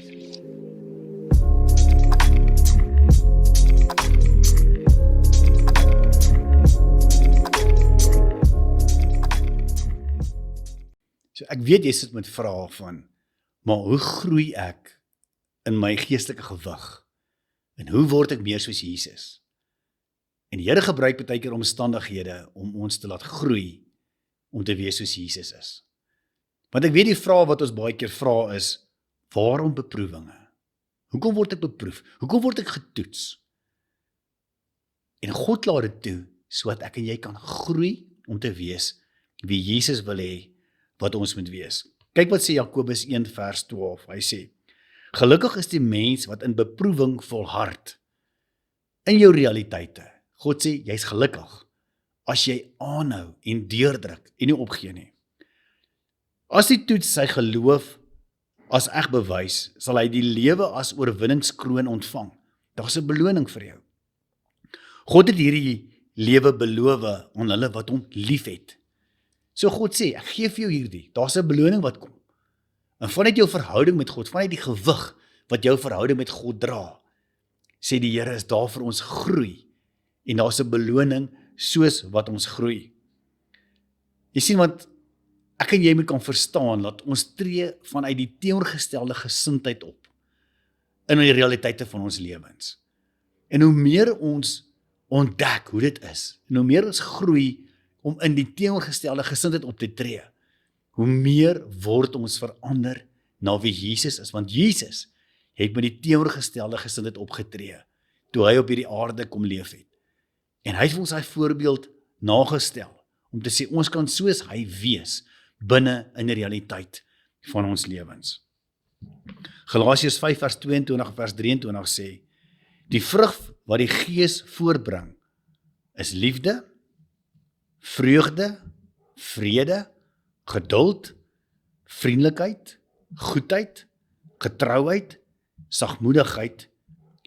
So ek weet jy sit met vrae van, maar hoe groei ek in my geestelike gewig? En hoe word ek meer soos Jesus? En die Here gebruik baie keer omstandighede om ons te laat groei, om te wees soos Jesus is. Want ek weet die vraag wat ons baie keer vra is, waarom beproewinge? Hoekom word ek beproef? Hoekom word ek getoets? En God laat dit toe, sodat ek en jy kan groei om te wees wie Jesus wil hê wat ons moet wees. Kyk wat sê Jakobus 1 vers 12, hy sê, gelukkig is die mens wat in beproewing volhard. In jou realiteite, God sê, jy's gelukkig, as jy aanhou en deurdruk en nie opgee nie. As die toets sy geloof as eg bewys, sal hy die lewe as oorwinningskroon ontvang. Daar's 'n beloning vir jou. God het hierdie lewe beloof aan hulle wat hom liefhet. So God sê, ek gee vir jou hierdie, daar's 'n beloning wat kom. En vanuit jou verhouding met God, vanuit die gewig wat jou verhouding met God dra, sê die Here is daar vir ons groei. En daar's 'n beloning soos wat ons groei. Jy sien, want ek en jy moet kan verstaan dat ons tree vanuit die teenoorgestelde gesindheid op in die realiteite van ons lewens. En hoe meer ons ontdek hoe dit is, en hoe meer ons groei om in die teenoorgestelde gesindheid op te tree, hoe meer word ons verander na wie Jesus is, want Jesus het met die teenoorgestelde gesindheid opgetree, toe hy op hierdie aarde kom leef het. En hy het vir ons sy voorbeeld nagestel, om te sê, ons kan soos hy wees, binne in die realiteit van ons lewens. Galasiërs 5 vers 22 vers 23 sê, die vrug wat die Gees voortbring, is liefde, vreugde, vrede, geduld, vriendelikheid, goedheid, getrouheid, sagmoedigheid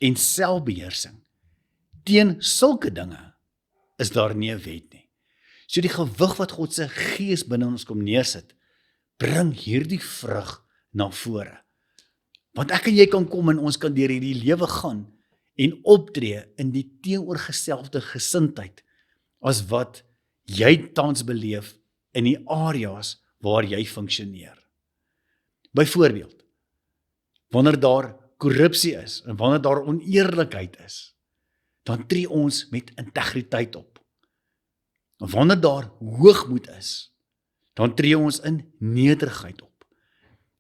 en selfbeheersing. Teen sulke dinge is daar nie 'n wet nie. So die gewig wat God se Gees binne ons kom neersit, bring hierdie vrug na vore. Want ek en jy kan kom en ons kan deur hierdie lewe gaan en optree in die teenoorgestelde gesindheid as wat jy tans beleef in die areas waar jy funksioneer. Byvoorbeeld, wanneer daar korrupsie is en wanneer daar oneerlikheid is, dan tree ons met integriteit op. En wanneer daar hoogmoed is, dan tree ons in nederigheid op.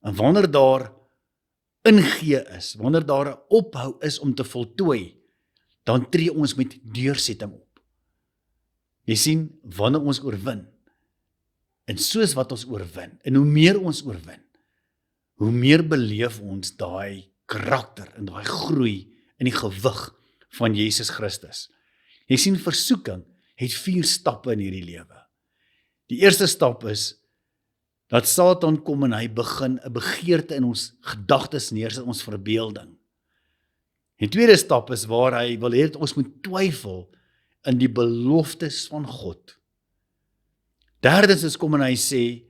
En wanneer daar ingee is, wanneer daar 'n ophou is om te voltooi, dan tree ons met deursetting op. Jy sien, wanneer ons oorwin, en soos wat ons oorwin, en hoe meer ons oorwin, hoe meer beleef ons daai karakter en daai groei in die gewig van Jesus Christus. Jy sien, versoeking het 4 stappe in hierdie lewe. Die eerste stap is, dat Satan kom en hy begin 'n begeerte in ons gedagtes neersit, ons verbeelding. Die tweede stap is waar hy wil hê dat ons moet twyfel in die beloftes van God. Derdens is kom en hy sê,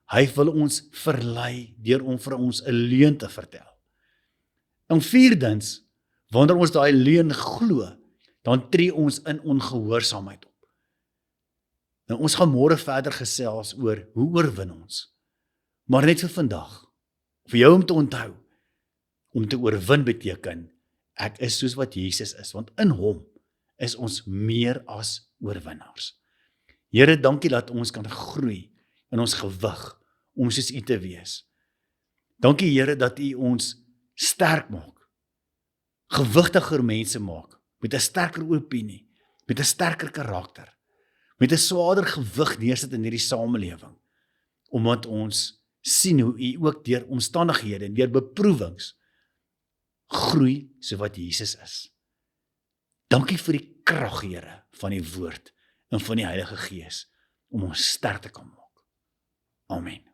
hy wil ons verlei deur om vir ons 'n leuen te vertel. En vierdens, wanneer ons daai leuen glo, dan tree ons in ongehoorsaamheid op. Nou, ons gaan môre verder gesels oor hoe oorwin ons. Maar net vir vandag, vir jou om te onthou, om te oorwin beteken, ek is soos wat Jesus is, want in hom is ons meer as oorwinnaars. Here, dankie dat ons kan groei in ons gewig, om soos U te wees. Dankie Here dat U ons sterk maak, gewigtiger mense maak, met 'n sterker opinie, met 'n sterker karakter, met 'n swaarder gewig neersit in hierdie samelewing, omdat ons sien hoe U ook deur omstandighede en deur beproewings groei so wat Jesus is. Dankie vir die krag, Here, van die woord en van die Heilige Gees om ons sterk te kan maak. Amen.